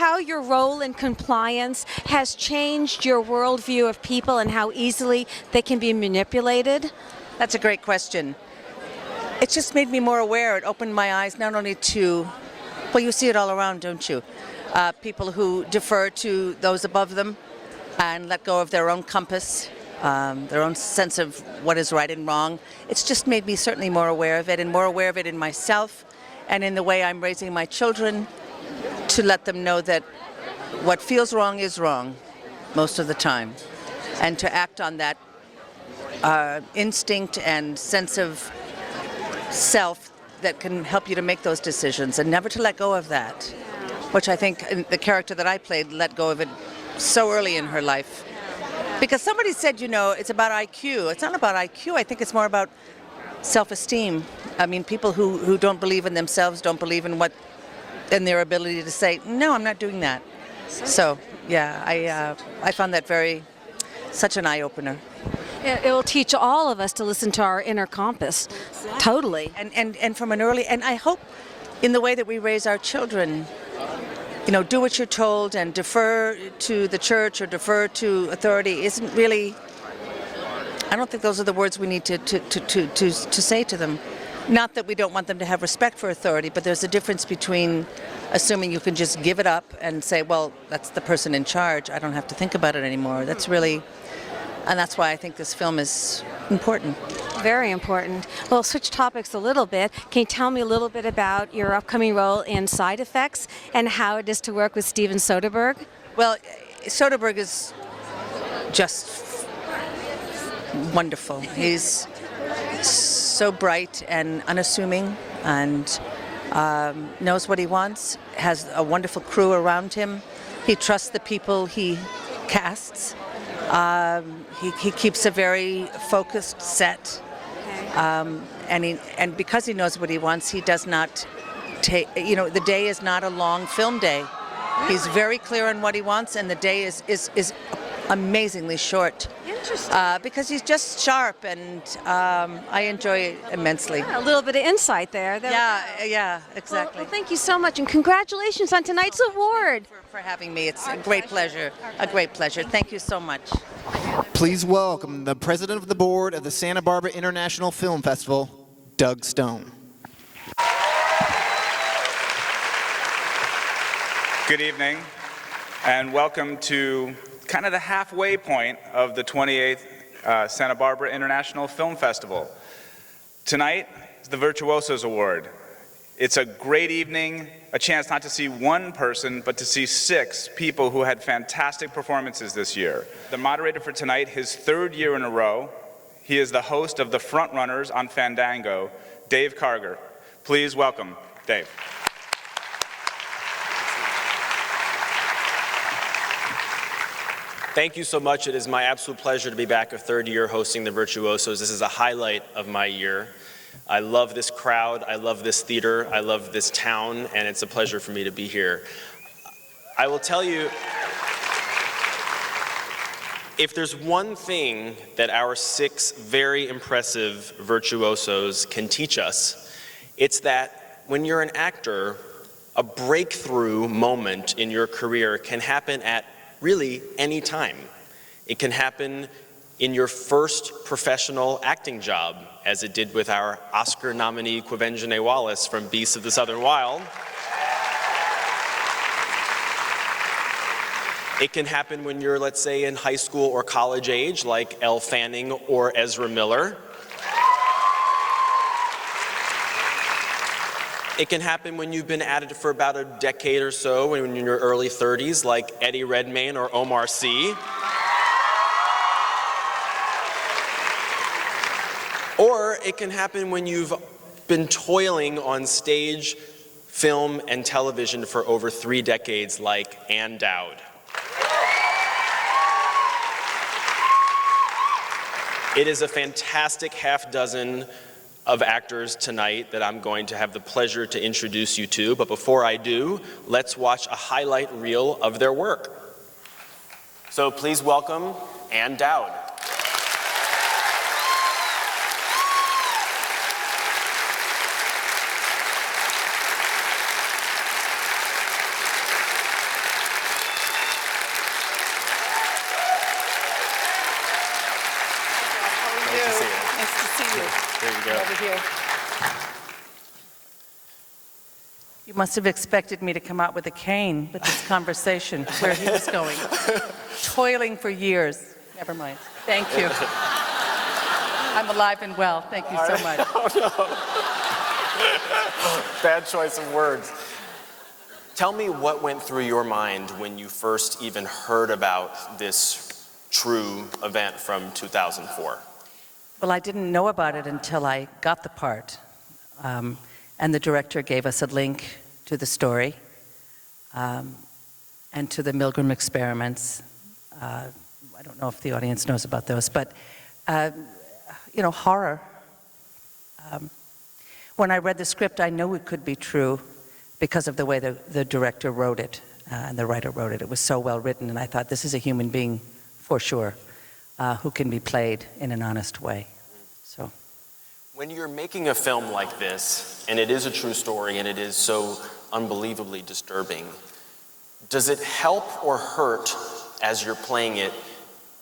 how your role in compliance has changed your worldview of people and how easily they can be manipulated? That's a great question. It's just made me more aware. It opened my eyes not only to, well, you see it all around, don't you? People who defer to those above them and let go of their own compass, their own sense of what is right and wrong. It's just made me certainly more aware of it, and more aware of it in myself and in the way I'm raising my children, to let them know that what feels wrong is wrong most of the time, and to act on that instinct and sense of self that can help you to make those decisions, and never to let go of that, which I think the character that I played let go of it so early in her life. Because somebody said, you know, it's about IQ. It's not about IQ. I think it's more about self-esteem. I mean, people who don't believe in themselves, don't believe in their ability to say, no, I'm not doing that. So, yeah, I found that such an eye-opener. It will teach all of us to listen to our inner compass. Exactly. Totally. And from an early, and I hope in the way that we raise our children, you know, do what you're told and defer to the church or defer to authority isn't really, I don't think those are the words we need to say to them. Not that we don't want them to have respect for authority, but there's a difference between assuming you can just give it up and say, well, that's the person in charge, I don't have to think about it anymore. That's really, and that's why I think this film is important. Very important. Well, switch topics a little bit. Can you tell me a little bit about your upcoming role in Side Effects and how it is to work with Steven Soderbergh? Well, Soderbergh is just wonderful. He's so bright and unassuming, and knows what he wants, has a wonderful crew around him. He trusts the people he casts. He keeps a very focused set, and because he knows what he wants, he does not take, you know, the day is not a long film day. He's very clear on what he wants, and the day is amazingly short. Interesting. Because he's just sharp, and I enjoy it immensely. Yeah, a little bit of insight there. Yeah, exactly. Well, thank you so much, and congratulations on tonight's award. For having me. It's a great pleasure. A great pleasure. Thank you so much. Please welcome the president of the board of the Santa Barbara International Film Festival, Doug Stone. Good evening, and welcome to kind of the halfway point of the 28th Santa Barbara International Film Festival. Tonight is the Virtuosos Award. It's a great evening, a chance not to see one person, but to see 6 people who had fantastic performances this year. The moderator for tonight, his 3rd year in a row, he is the host of the Frontrunners on Fandango, Dave Karger. Please welcome Dave. Thank you so much. It is my absolute pleasure to be back a 3rd year hosting the Virtuosos. This is a highlight of my year. I love this crowd, I love this theater, I love this town, and it's a pleasure for me to be here. I will tell you, if there's one thing that our 6 very impressive virtuosos can teach us, it's that when you're an actor, a breakthrough moment in your career can happen at really any time. It can happen in your first professional acting job, as it did with our Oscar nominee Quvenzhané Wallis from Beasts of the Southern Wild. It can happen when you're, let's say, in high school or college age, like Elle Fanning or Ezra Miller. It can happen when you've been at it for about a decade or so, when you're in your early 30s, like Eddie Redmayne or Omar Sy. Or it can happen when you've been toiling on stage, film, and television for over 3 decades, like Ann Dowd. It is a fantastic half dozen of actors tonight that I'm going to have the pleasure to introduce you to, but before I do, let's watch a highlight reel of their work. So please welcome Ann Dowd. Nice to see you. Nice to see you. There you go. Over here. You must have expected me to come out with a cane with this conversation, where he was going. Toiling for years. Never mind. Thank you. I'm alive and well. Thank you so much. Bad choice of words. Tell me what went through your mind when you first even heard about this true event from 2004. Well, I didn't know about it until I got the part. And the director gave us a link to the story and to the Milgram experiments. I don't know if the audience knows about those, but, you know, horror. When I read the script, I knew it could be true because of the way the director wrote it and the writer wrote it. It was so well written, and I thought, this is a human being for sure who can be played in an honest way. So. When you're making a film like this, and it is a true story, and it is so unbelievably disturbing, does it help or hurt as you're playing it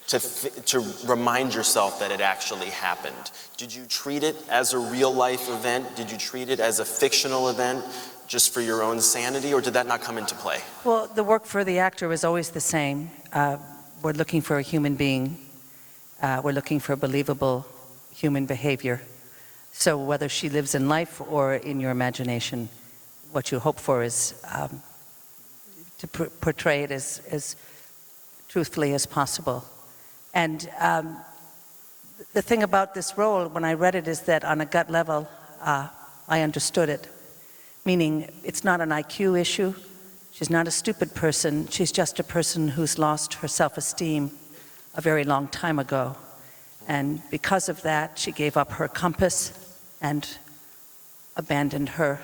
to remind yourself that it actually happened? Did you treat it as a real-life event? Did you treat it as a fictional event just for your own sanity, or did that not come into play? Well, the work for the actor is always the same. We're looking for a human being. We're looking for believable human behavior. So whether she lives in life or in your imagination, what you hope for is to portray it as truthfully as possible. And the thing about this role, when I read it, is that on a gut level, I understood it. Meaning, it's not an IQ issue. She's not a stupid person. She's just a person who's lost her self-esteem a very long time ago. And because of that, she gave up her compass and abandoned her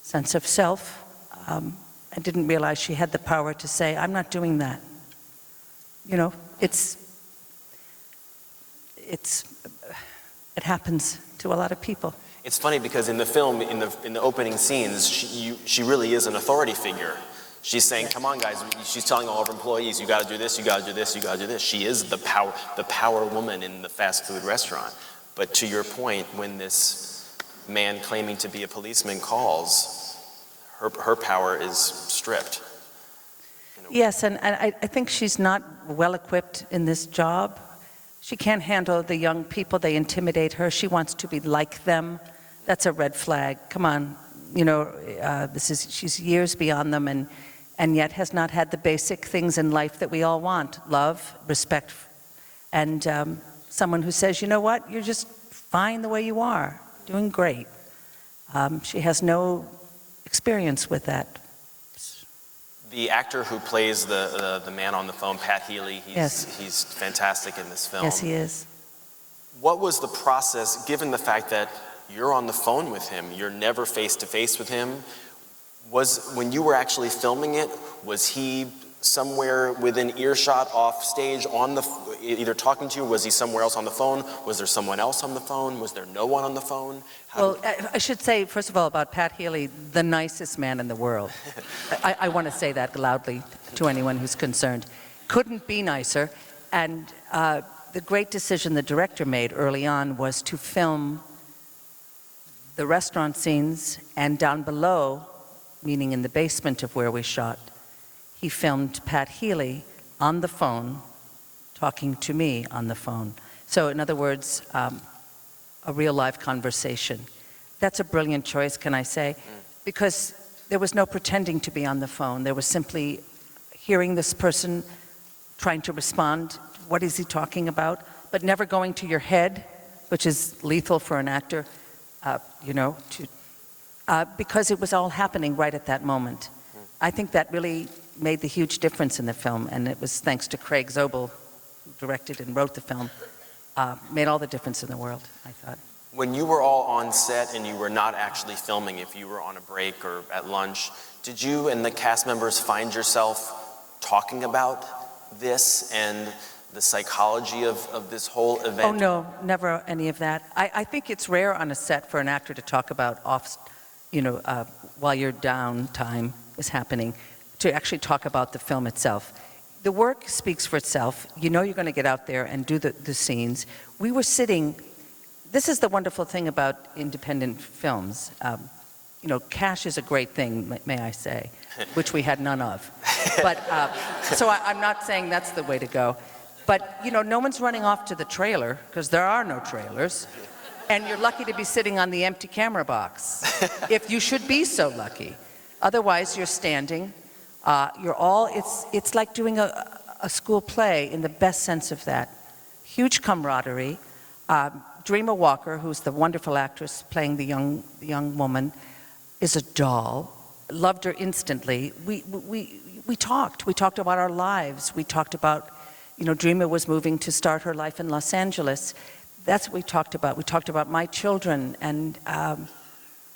sense of self, and didn't realize she had the power to say, I'm not doing that. You know, it happens to a lot of people. It's funny because in the film, in the opening scenes, she really is an authority figure. She's saying, come on guys, she's telling all of her employees, you gotta do this, you gotta do this, you gotta do this. She is the power woman in the fast food restaurant. But to your point, when this man claiming to be a policeman calls, her power is stripped. Yes, and I think she's not well equipped in this job. She can't handle the young people, they intimidate her. She wants to be like them. That's a red flag. Come on, you know, she's years beyond them, and yet has not had the basic things in life that we all want: love, respect, and someone who says, you know what, you're just fine the way you are, doing great. She has no experience with that. The actor who plays the man on the phone, Pat Healy, he's fantastic in this film. Yes, he is. What was the process, given the fact that you're on the phone with him, you're never face-to-face with him? When you were actually filming it, was he somewhere within earshot off stage either talking to you? Was he somewhere else on the phone? Was there someone else on the phone? Was there no one on the phone? Well, I should say, first of all, about Pat Healy, the nicest man in the world. I want to say that loudly to anyone who's concerned. Couldn't be nicer. And the great decision the director made early on was to film the restaurant scenes, and down below, meaning in the basement of where we shot, he filmed Pat Healy on the phone, talking to me on the phone. So in other words, a real live conversation. That's a brilliant choice, can I say? Because there was no pretending to be on the phone. There was simply hearing this person trying to respond. What is he talking about? But never going to your head, which is lethal for an actor, you know, because it was all happening right at that moment. I think that really made the huge difference in the film, and it was thanks to Craig Zobel, who directed and wrote the film, made all the difference in the world, I thought. When you were all on set and you were not actually filming, if you were on a break or at lunch, did you and the cast members find yourself talking about this and the psychology of this whole event? Oh no, never any of that. I think it's rare on a set for an actor to talk about while your downtime is happening, to actually talk about the film itself. the work speaks for itself. You know you're going to get out there and do the scenes. We were sitting, this is the wonderful thing about independent films. You know, cash is a great thing, may I say, which we had none of. But, so I'm not saying that's the way to go. But, you know, no one's running off to the trailer, because there are no trailers. And you're lucky to be sitting on the empty camera box, if you should be so lucky. Otherwise, you're standing. It's like doing a school play in the best sense of that. Huge camaraderie. Dreamer Walker, who's the wonderful actress playing the young woman, is a doll. Loved her instantly. We talked. We talked about our lives. We talked about, you know, Dreamer was moving to start her life in Los Angeles. That's what we talked about. We talked about my children and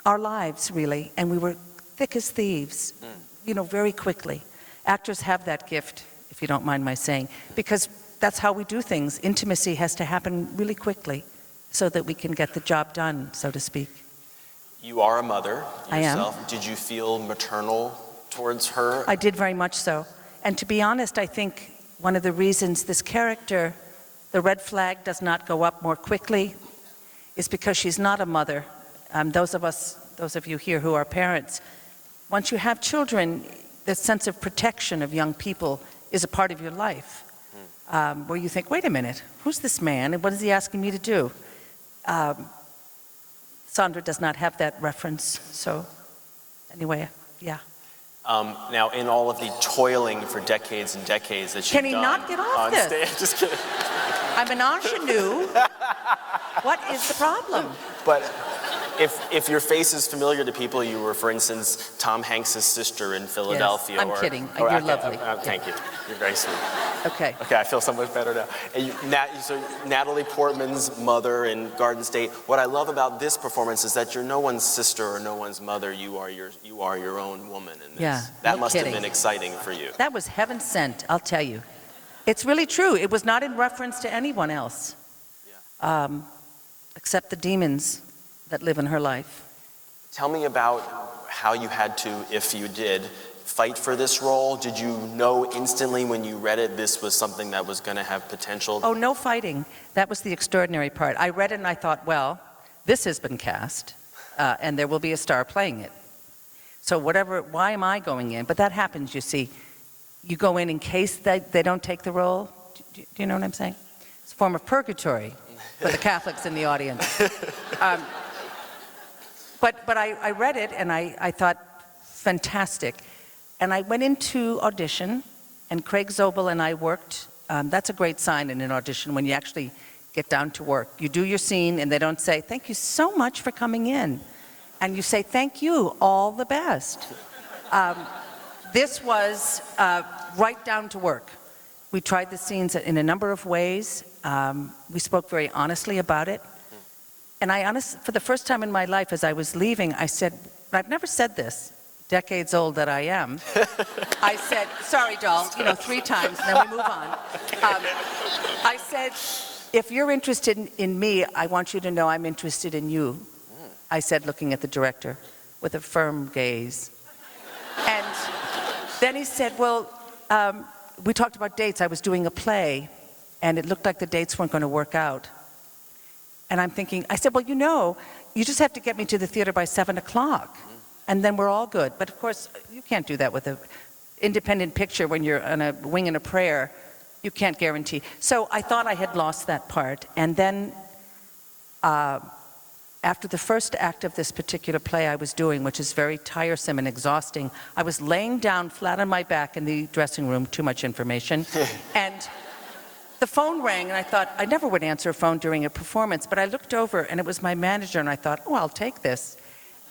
our lives, really. And we were thick as thieves, you know, very quickly. Actors have that gift, if you don't mind my saying, because that's how we do things. Intimacy has to happen really quickly so that we can get the job done, so to speak. You are a mother yourself. I am. Did you feel maternal towards her? I did very much so. And to be honest, I think one of the reasons this character, the red flag, does not go up more quickly is because she's not a mother. Those of you here who are parents, once you have children, the sense of protection of young people is a part of your life, where you think, wait a minute, who's this man and what is he asking me to do? Sandra does not have that reference, so anyway, yeah. Now, in all of the toiling for decades and decades that you've done... Can he not get off on this? stage, just kidding. I'm an ingenue. What is the problem? But if your face is familiar to people, you were, for instance, Tom Hanks' sister in Philadelphia. Yes, I'm kidding. You're lovely. Thank you. You're very sweet. Okay. Okay, I feel so much better now. And so Natalie Portman's mother in Garden State. What I love about this performance is that you're no one's sister or no one's mother. You are your own woman in this. Yeah, that no must kidding. have been exciting for you. That was heaven sent, I'll tell you. It's really true. It was not in reference to anyone else, except the demons that live in her life. Tell me about how you had to, if you did, fight for this role. Did you know instantly when you read it this was something that was going to have potential? Oh, no fighting. That was the extraordinary part. I read it and I thought, well, this has been cast, and there will be a star playing it. So why am I going in? But that happens, you see. You go in case they don't take the role. Do you know what I'm saying? It's a form of purgatory for the Catholics in the audience. But I read it and I thought, fantastic. And I went into audition, and Craig Zobel and I worked. That's a great sign in an audition when you actually get down to work. You do your scene and they don't say, thank you so much for coming in. And you say, thank you, all the best. This was right down to work. We tried the scenes in a number of ways. We spoke very honestly about it. And for the first time in my life, as I was leaving, I said, I've never said this, decades old that I am. I said, sorry, doll, 3 times, and then we move on. I said, if you're interested in me, I want you to know I'm interested in you. I said, looking at the director with a firm gaze. And then he said, well, we talked about dates. I was doing a play, and it looked like the dates weren't going to work out. And I'm thinking, I said, well, you just have to get me to the theater by 7 o'clock, and then we're all good. But of course, you can't do that with an independent picture when you're on a wing and a prayer. You can't guarantee. So I thought I had lost that part. And then after the first act of this particular play I was doing, which is very tiresome and exhausting, I was laying down flat on my back in the dressing room, too much information, and the phone rang, and I thought, I never would answer a phone during a performance, but I looked over, and it was my manager, and I thought, oh, I'll take this.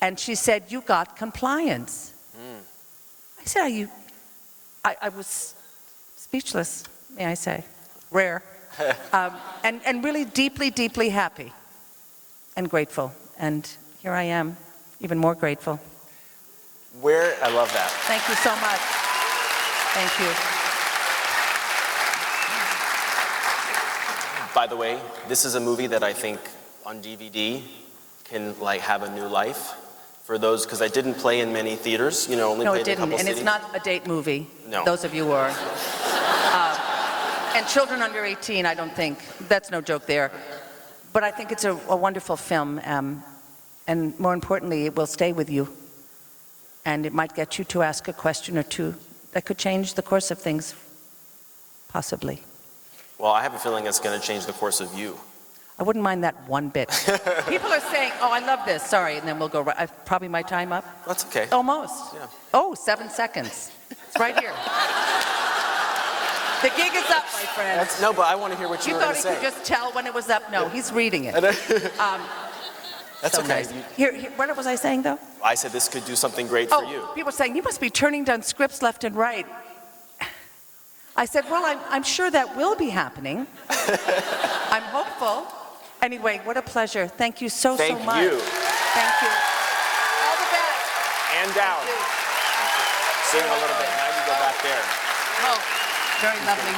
And she said, you got compliance. I said, I was speechless, may I say, rare, and really deeply, deeply happy and grateful. And here I am, even more grateful. I love that. Thank you so much. Thank you. By the way, this is a movie that I think on DVD can have a new life for those, because I didn't play in many theaters, only No, played it in a didn't, couple and cities. it's not a date movie. No. Those of you who are. And children under 18, I don't think. That's no joke there. But I think it's a wonderful film. And more importantly, it will stay with you. And it might get you to ask a question or two that could change the course of things, possibly. Well, I have a feeling it's going to change the course of you. I wouldn't mind that one bit. People are saying, oh, I love this, sorry, and then we'll go, probably my time up? That's okay. Almost. Yeah. Oh, 7 seconds. It's right here. The gig is up, my friend. No, but I want to hear what you were going to You say. thought he could just tell when it was up? No, he's reading it. That's So okay. nice. Here, what was I saying, though? I said this could do something great for you. People are saying, you must be turning down scripts left and right. I said, well, I'm sure that will be happening. I'm hopeful. Anyway, what a pleasure. Thank you so much. Thank you. Thank you. All the best. And Dowd. See you in a little bit. Now you go back there. Oh, very lovely.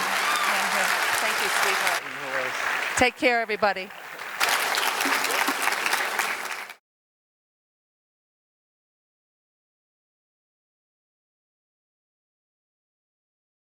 Thank you, sweetheart. Take care, everybody.